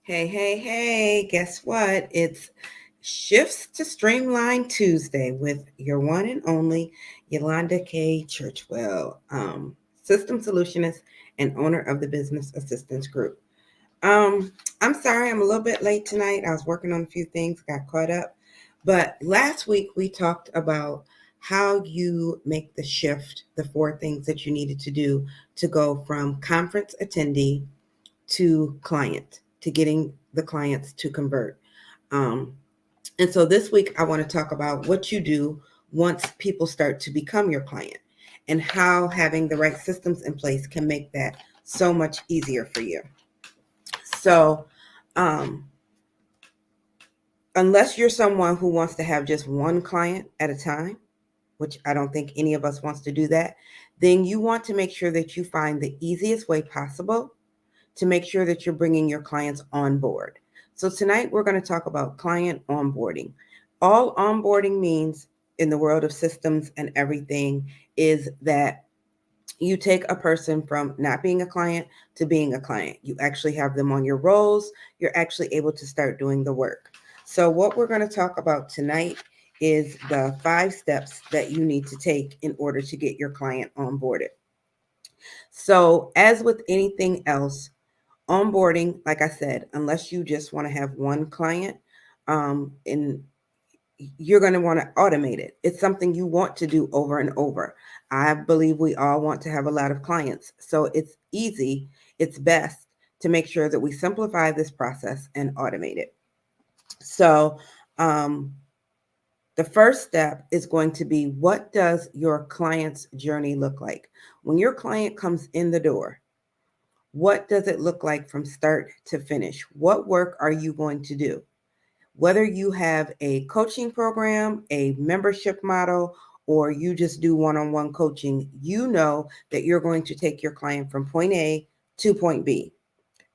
Hey, guess what? It's Shifts to Streamline Tuesday with your one and only Yolanda K. Churchwell, system solutionist and owner of the Business Assistance Group. I'm sorry, I'm a little bit late tonight. I was working on a few things, got caught up. But last week we talked about how you make the shift, the four things that you needed to do to go from conference attendee to client, to getting the clients to convert. Um, and so this week, I want to talk about what you do once people start to become your client and how having the right systems in place can make that so much easier for you. So, um, unless you're someone who wants to have just one client at a time, which I don't think any of us wants to do that, then you want to make sure that you find the easiest way possible to make sure that you're bringing your clients on board. So tonight we're going to talk about client onboarding. All onboarding means in the world of systems and everything is that you take a person from not being a client to being a client. You actually have them on your roles. You're actually able to start doing the work. So, what we're going to talk about tonight is the 5 steps that you need to take in order to get your client onboarded. So, as with anything else, onboarding, like I said, unless you just want to have one client, and you're going to want to automate it. It's something you want to do over and over. I believe we all want to have a lot of clients. So it's easy, it's best to make sure that we simplify this process and automate it. So, um, the first step is going to be, what does your client's journey look like? When your client comes in the door, what does it look like from start to finish? What work are you going to do? Whether you have a coaching program, a membership model, or you just do one on one coaching, you know that you're going to take your client from point A to point B.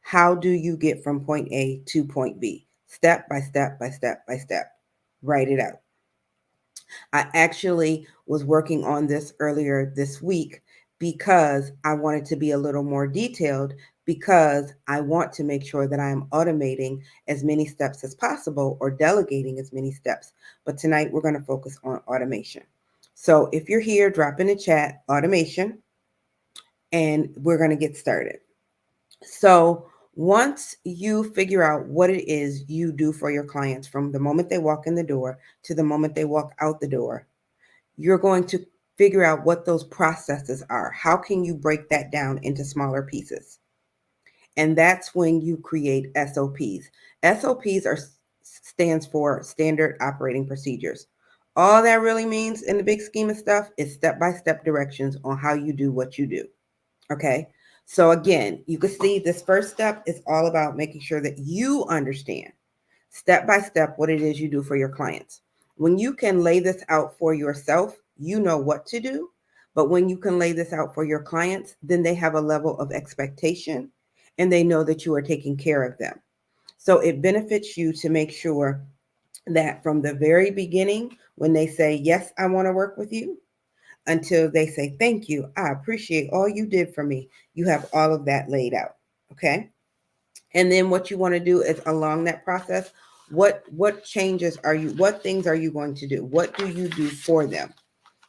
How do you get from point A to point B? Step by step by step by step. Write it out. I actually was working on this earlier this week because I wanted to be a little more detailed, because I want to make sure that I'm automating as many steps as possible or delegating as many steps. But tonight we're going to focus on automation. So if you're here, drop in the chat automation and we're going to get started. So once you figure out what it is you do for your clients from the moment they walk in the door to the moment they walk out the door, you're going to figure out what those processes are. How can you break that down into smaller pieces? And that's when you create SOPs. SOPs are stands for standard operating procedures. All that really means in the big scheme of stuff is step-by-step directions on how you do what you do. Okay? So again, you can see this first step is all about making sure that you understand step by step what it is you do for your clients. When you can lay this out for yourself, you know what to do. But when you can lay this out for your clients, then they have a level of expectation and they know that you are taking care of them. So it benefits you to make sure that from the very beginning, when they say, yes, I want to work with you, until they say, thank you, I appreciate all you did for me, you have all of that laid out. Okay. And then what you want to do is, along that process, what changes are you, what things are you going to do? What do you do for them?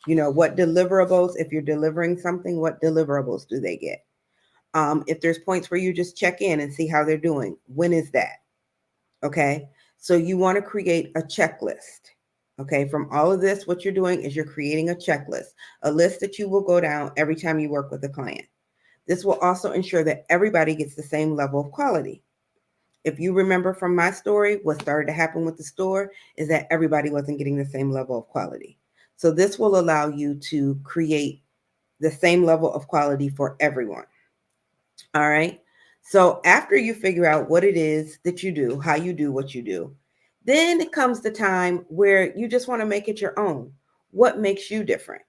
You know, what deliverables, if you're delivering something, what deliverables do they get? If there's points where you just check in and see how they're doing, when is that? Okay. So you want to create a checklist. Okay. From all of this, what you're doing is you're creating a checklist, a list that you will go down every time you work with a client. This will also ensure that everybody gets the same level of quality. If you remember from my story, what started to happen with the store is that everybody wasn't getting the same level of quality. So this will allow you to create the same level of quality for everyone. All right. So after you figure out what it is that you do, how you do what you do, then it comes the time where you just want to make it your own. What makes you different?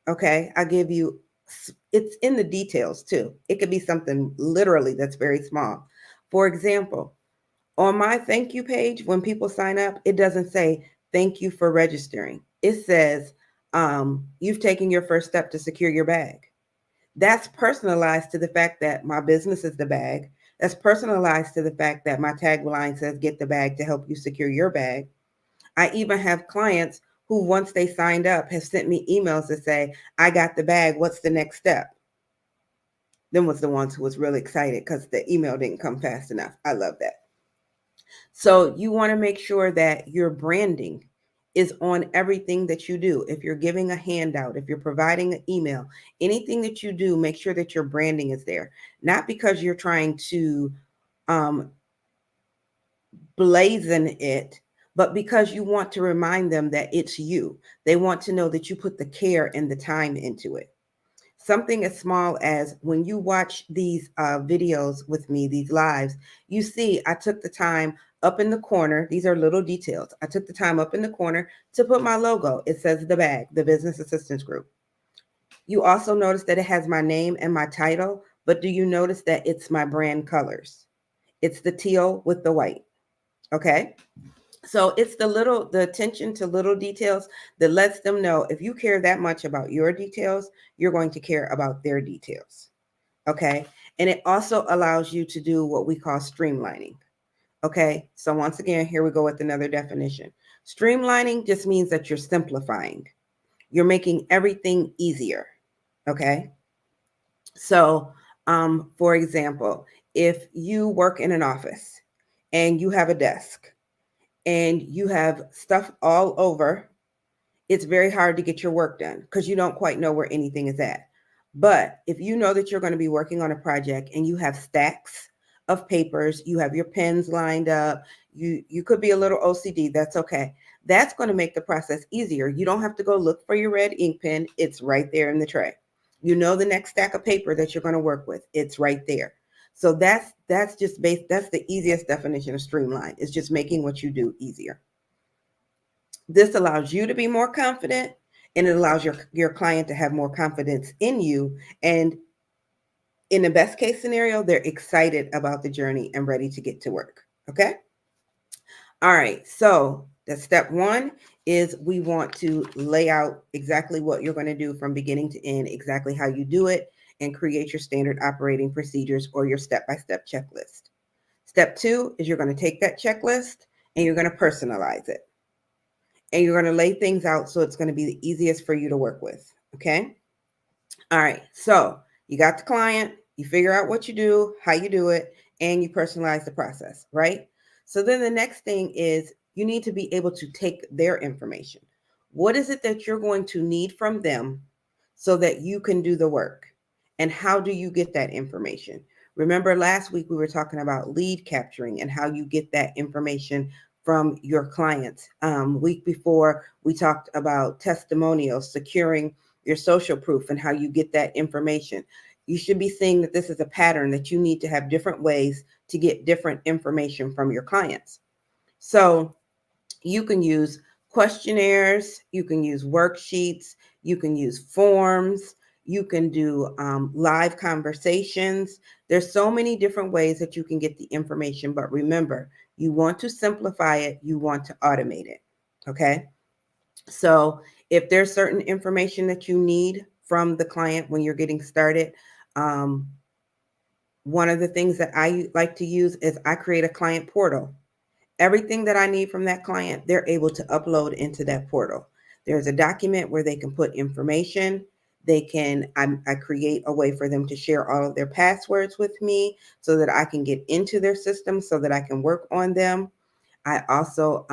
Okay. I'll give you, it's in the details too. It could be something literally that's very small. For example, on my thank you page, when people sign up, it doesn't say thank you for registering. It says, you've taken your first step to secure your bag. That's personalized to the fact that my business is the bag. That's personalized to the fact that my tagline says, get the bag to help you secure your bag. I even have clients who, once they signed up, have sent me emails that say, I got the bag. What's the next step? Them was the ones who was really excited because the email didn't come fast enough. I love that. So you want to make sure that your branding is on everything that you do. If you're giving a handout, if you're providing an email, anything that you do, make sure that your branding is there. Not because you're trying to um, blazon it, but because you want to remind them that it's you. They want to know that you put the care and the time into it. Something as small as when you watch these videos with me, these lives, you see I took the time up in the corner. These are little details. I took the time up in the corner to put my logo. It says the bag, the Business Assistance Group. You also notice that it has my name and my title, but do you notice that it's my brand colors? It's the teal with the white. Okay. So it's the attention to little details that lets them know if you care that much about your details, you're going to care about their details. Okay. And it also allows you to do what we call streamlining. Okay. So once again, here we go with another definition. Streamlining just means that you're simplifying. You're making everything easier. Okay. So, for example, if you work in an office and you have a desk and you have stuff all over, it's very hard to get your work done because you don't quite know where anything is at. But if you know that you're going to be working on a project and you have stacks of papers, you have your pens lined up, you could be a little OCD, that's okay. That's going to make the process easier. You don't have to go look for your red ink pen. It's right there in the tray. You know the next stack of paper that you're going to work with. It's right there. So that's just that's the easiest definition of streamline. It's just making what you do easier. This allows you to be more confident and it allows your client to have more confidence in you. And in the best case scenario, they're excited about the journey and ready to get to work. Okay. All right. So the step one is we want to lay out exactly what you're going to do from beginning to end, exactly how you do it, and create your standard operating procedures or your step-by-step checklist. Step two is you're going to take that checklist and you're going to personalize it. And you're going to lay things out so it's going to be the easiest for you to work with. Okay. All right. So you got the client, you figure out what you do, how you do it, and you personalize the process, right? So then the next thing is you need to be able to take their information. What is it that you're going to need from them so that you can do the work? And how do you get that information? Remember last week we were talking about lead capturing and how you get that information from your clients. Week before we talked about testimonials, securing your social proof and how you get that information. You should be seeing that this is a pattern that you need to have different ways to get different information from your clients. So you can use questionnaires, you can use worksheets, you can use forms, you can do live conversations. There's so many different ways that you can get the information, but remember, you want to simplify it, you want to automate it. Okay. So if there's certain information that you need from the client when you're getting started, um, one of the things that I like to use is I create a client portal. Everything that I need from that client, they're able to upload into that portal. There's a document where they can put information. I create a way for them to share all of their passwords with me so that I can get into their system so that I can work on them. I also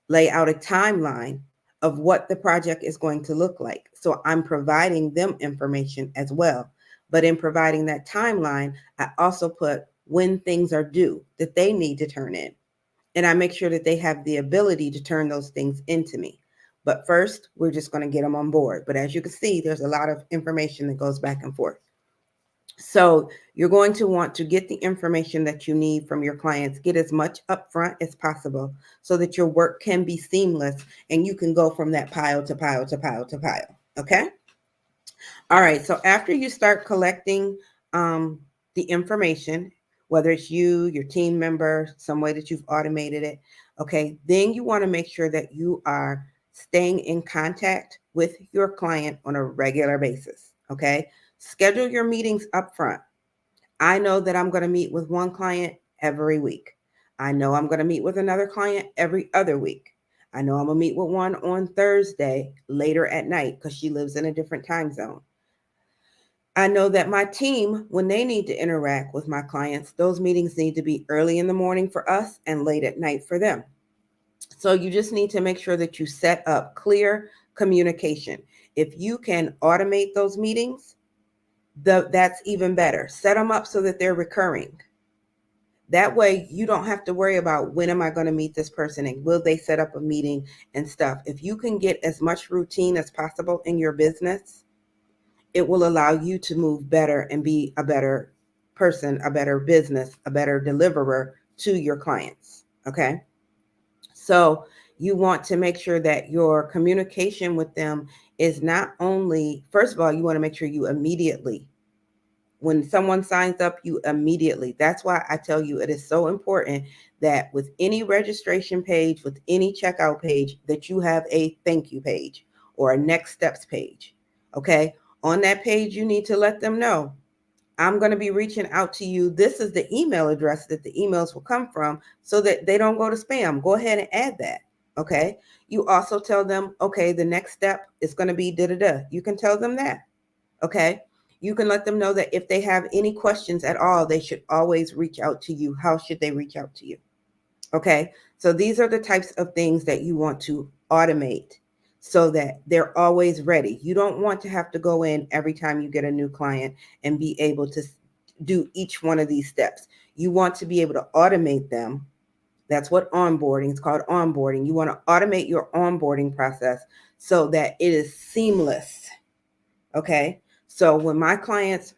lay out a timeline of what the project is going to look like. So I'm providing them information as well. But in providing that timeline, I also put when things are due that they need to turn in. And I make sure that they have the ability to turn those things into me. But first, we're just going to get them on board. But as you can see, there's a lot of information that goes back and forth. So you're going to want to get the information that you need from your clients, get as much upfront as possible so that your work can be seamless and you can go from that pile to pile to pile to pile. Okay. All right. So after you start collecting the information, whether it's you, your team member, some way that you've automated it, okay, then you want to make sure that you are staying in contact with your client on a regular basis. Okay. Schedule your meetings up front. I know that I'm going to meet with one client every week. I know I'm going to meet with another client every other week. I know I'm going to meet with one on Thursday later at night because she lives in a different time zone. I know that my team, when they need to interact with my clients, those meetings need to be early in the morning for us and late at night for them. So you just need to make sure that you set up clear communication. If you can automate those meetings, that's even better. Set them up so that they're recurring. That way you don't have to worry about when am I going to meet this person and will they set up a meeting and stuff. If you can get as much routine as possible in your business, it will allow you to move better and be a better person, a better business, a better deliverer to your clients. Okay. So you want to make sure that your communication with them is not only, first of all, you want to make sure you immediately, when someone signs up, you immediately. That's why I tell you it is so important that with any registration page, with any checkout page, that you have a thank you page or a next steps page. Okay. On that page, you need to let them know, I'm going to be reaching out to you. This is the email address that the emails will come from so that they don't go to spam. Go ahead and add that. Okay. You also tell them, okay, the next step is going to be da-da-da. You can tell them that. Okay. You can let them know that if they have any questions at all, they should always reach out to you. How should they reach out to you? Okay. So these are the types of things that you want to automate so that they're always ready. You don't want to have to go in every time you get a new client and be able to do each one of these steps. You want to be able to automate them. That's what onboarding is called. Onboarding. You want to automate your onboarding process so that it is seamless. Okay. So when my clients,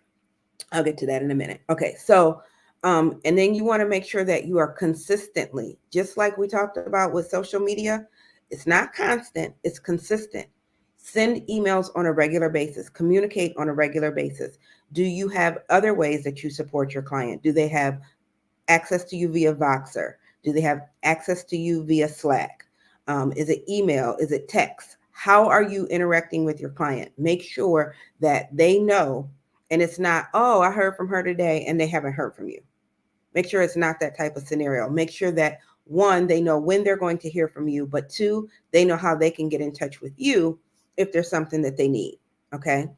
I'll get to that in a minute. Okay. So, and then you want to make sure that you are consistently, just like we talked about with social media, it's not constant, it's consistent. Send emails on a regular basis, communicate on a regular basis. Do you have other ways that you support your client? Do they have access to you via Voxer? Do they have access to you via Slack? Is it email? Is it text? How are you interacting with your client? Make sure that they know, and it's not, oh, I heard from her today and they haven't heard from you. Make sure it's not that type of scenario. Make sure that one, they know when they're going to hear from you, but two, they know how they can get in touch with you if there's something that they need. Okay.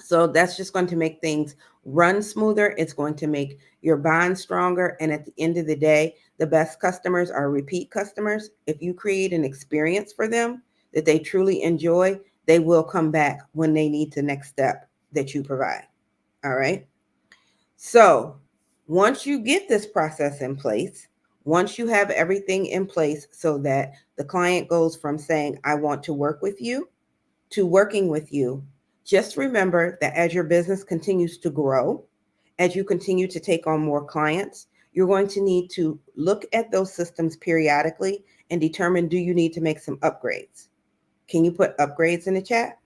So that's just going to make things run smoother. It's going to make your bond stronger. And at the end of the day, the best customers are repeat customers. If you create an experience for them that they truly enjoy, they will come back when they need the next step that you provide. All right. So once you get this process in place, once you have everything in place so that the client goes from saying, I want to work with you to working with you, just remember that as your business continues to grow, as you continue to take on more clients, you're going to need to look at those systems periodically and determine, do you need to make some upgrades? Can you put upgrades in the chat?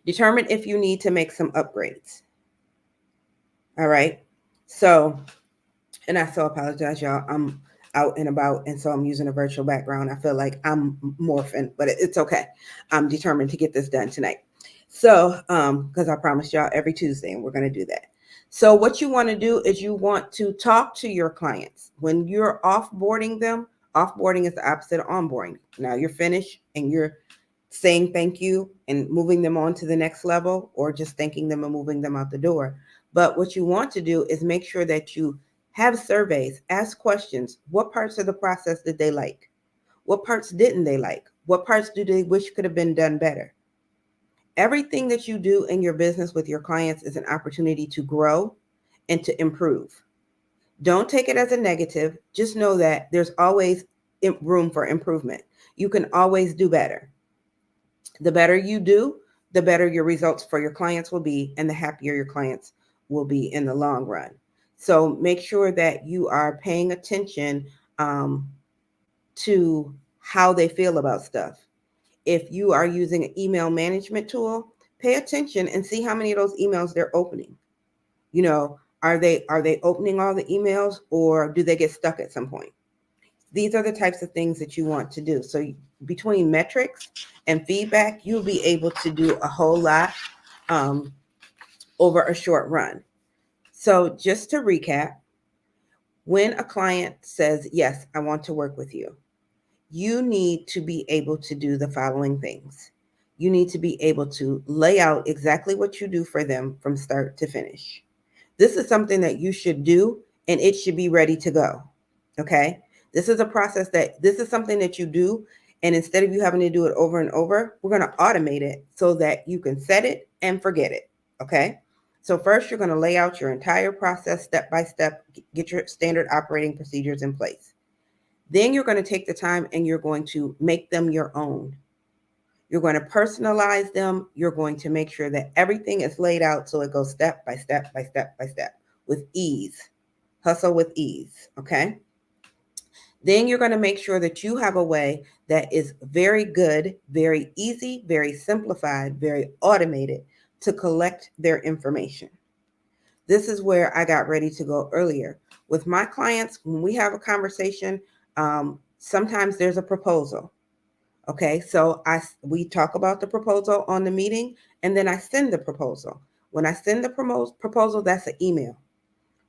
Determine if you need to make some upgrades. All right. So, and I so apologize, y'all. I'm out and about, and so I'm using a virtual background. I feel like I'm morphing, but it's okay. I'm determined to get this done tonight. So, because I promised y'all every Tuesday, and we're going to do that. So what you want to do is you want to talk to your clients. When you're offboarding them, offboarding is the opposite of onboarding. Now you're finished and you're saying thank you and moving them on to the next level, or just thanking them and moving them out the door. But what you want to do is make sure that you have surveys, ask questions. What parts of the process did they like? What parts didn't they like? What parts do they wish could have been done better? Everything that you do in your business with your clients is an opportunity to grow and to improve. Don't take it as a negative. Just know that there's always room for improvement. You can always do better. The better you do, the better your results for your clients will be, and the happier your clients will be in the long run. So make sure that you are paying attention to how they feel about stuff. If you are using an email management tool, pay attention and see how many of those emails they're opening. You know, are they opening all the emails, or do they get stuck at some point? These are the types of things that you want to do. So between metrics and feedback, you'll be able to do a whole lot over a short run. So just to recap, when a client says, yes, I want to work with you, you need to be able to do the following things. You need to be able to lay out exactly what you do for them from start to finish. This is something that you should do and it should be ready to go. Okay. This is a process this is something that you do. And instead of you having to do it over and over, we're going to automate it so that you can set it and forget it. Okay. So first, you're going to lay out your entire process step by step, get your standard operating procedures in place. Then you're going to take the time and you're going to make them your own. You're going to personalize them. You're going to make sure that everything is laid out so it goes step by step by step by step with ease. Hustle with ease, okay? Then you're going to make sure that you have a way that is very good, very easy, very simplified, very automated to collect their information. This is where I got ready to go earlier. With my clients, when we have a conversation, sometimes there's a proposal. Okay, so we talk about the proposal on the meeting, and then I send the proposal. When I send the proposal, that's an email.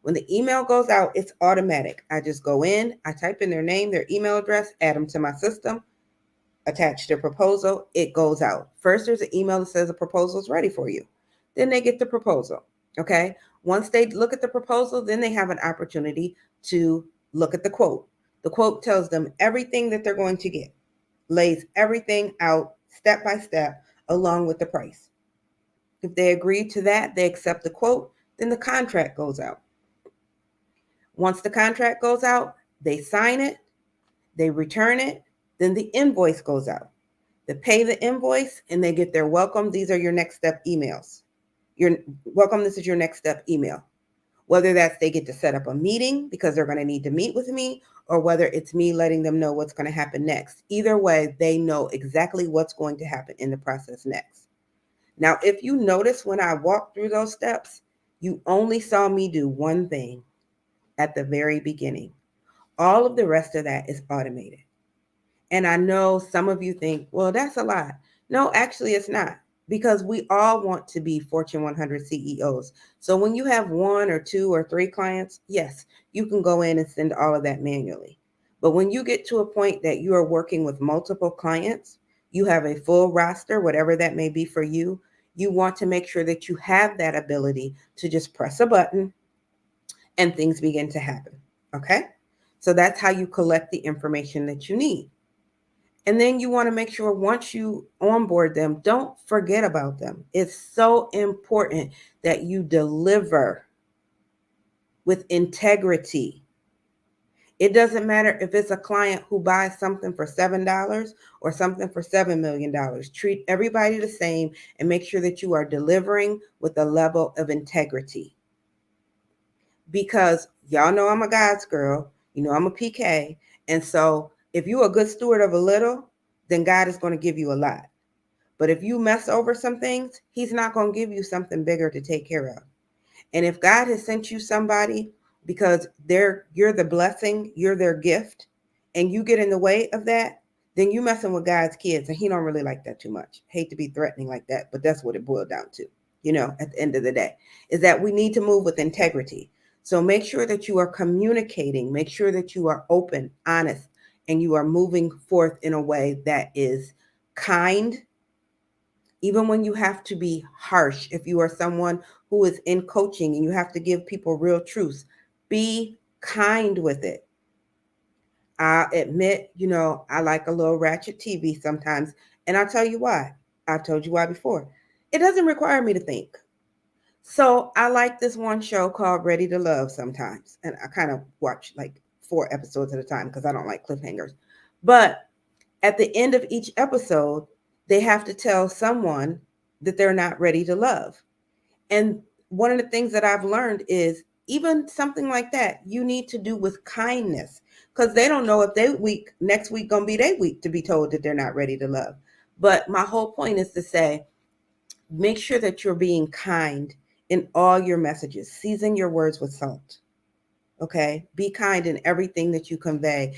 When the email goes out, it's automatic. I just go in, I type in their name, their email address, add them to my system, attach their proposal, it goes out. First, there's an email that says the proposal is ready for you. Then they get the proposal. Okay, once they look at the proposal, then they have an opportunity to look at the quote. The quote tells them everything that they're going to get, lays everything out step by step along with the price. If they agree to that, they accept the quote, then the contract goes out. Once the contract goes out, they sign it, they return it, then the invoice goes out. They pay the invoice and they get their welcome. These are your next step emails. Your welcome, this is your next step email. Whether that's they get to set up a meeting because they're going to need to meet with me, or whether it's me letting them know what's going to happen next. Either way, they know exactly what's going to happen in the process next. Now, if you notice when I walked through those steps, you only saw me do one thing at the very beginning. All of the rest of that is automated. And I know some of you think, well, that's a lot. No, actually, it's not, because we all want to be Fortune 100 CEOs. So when you have one or two or three clients, yes, you can go in and send all of that manually. But when you get to a point that you are working with multiple clients, you have a full roster, whatever that may be for you, you want to make sure that you have that ability to just press a button and things begin to happen. Okay? So that's how you collect the information that you need. And then you want to make sure once you onboard them, don't forget about them. It's so important that you deliver with integrity. It doesn't matter if it's a client who buys something for $7 or something for $7 million. Treat everybody the same and make sure that you are delivering with a level of integrity. Because y'all know I'm a God's girl, you know I'm a PK. And so if you're a good steward of a little, then God is going to give you a lot. But if you mess over some things, he's not going to give you something bigger to take care of. And if God has sent you somebody because you're the blessing, you're their gift, and you get in the way of that, then you messing with God's kids, and he don't really like that too much. Hate to be threatening like that, but that's what it boiled down to, at the end of the day, is that we need to move with integrity. So make sure that you are communicating, make sure that you are open, honest, and you are moving forth in a way that is kind, even when you have to be harsh. If you are someone who is in coaching and you have to give people real truths, be kind with it. I admit, I like a little ratchet TV sometimes, and I'll tell you why. I've told you why before. It doesn't require me to think. So I like this one show called Ready to Love sometimes, and I kind of watch like 4 episodes at a time because I don't like cliffhangers. But at the end of each episode, they have to tell someone that they're not ready to love. And one of the things that I've learned is even something like that, you need to do with kindness, because they don't know if next week gonna be their week to be told that they're not ready to love. But my whole point is to say, make sure that you're being kind in all your messages. Season your words with salt. Okay? Be kind in everything that you convey.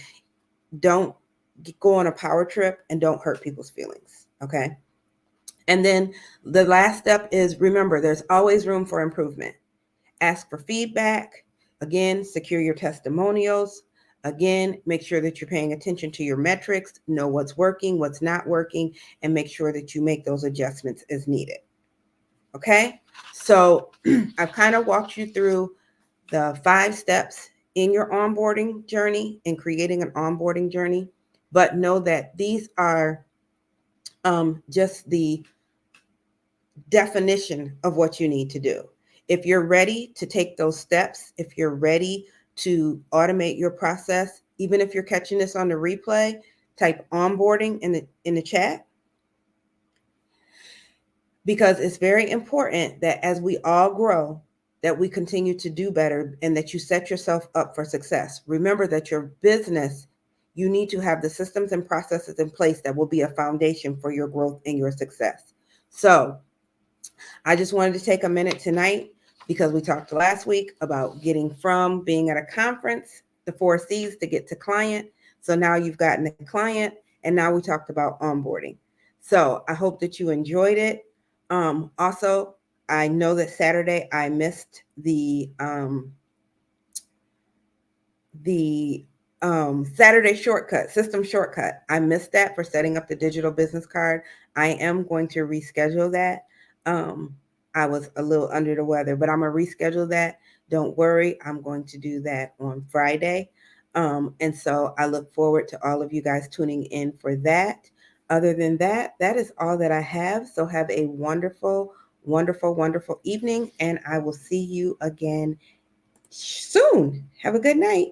Don't go on a power trip and don't hurt people's feelings. Okay? And then the last step is, remember, there's always room for improvement. Ask for feedback. Again, secure your testimonials. Again, make sure that you're paying attention to your metrics, know what's working, what's not working, and make sure that you make those adjustments as needed. Okay, so I've kind of walked you through the 5 steps in your onboarding journey and creating an onboarding journey, but know that these are just the definition of what you need to do. If you're ready to take those steps, if you're ready to automate your process, even if you're catching this on the replay, type onboarding in the chat, because it's very important that as we all grow, that we continue to do better and that you set yourself up for success. Remember that your business, you need to have the systems and processes in place that will be a foundation for your growth and your success. So I just wanted to take a minute tonight because we talked last week about getting from being at a conference, the 4 C's, to get to client. So now you've gotten the client, and now we talked about onboarding. So I hope that you enjoyed it. Also, I know that Saturday I missed the Saturday shortcut, system shortcut. I missed that for setting up the digital business card. I am going to reschedule that. I was a little under the weather, but I'm going to reschedule that. Don't worry. I'm going to do that on Friday. And so I look forward to all of you guys tuning in for that. Other than that, that is all that I have. So have a wonderful, wonderful, wonderful evening, and I will see you again soon. Have a good night.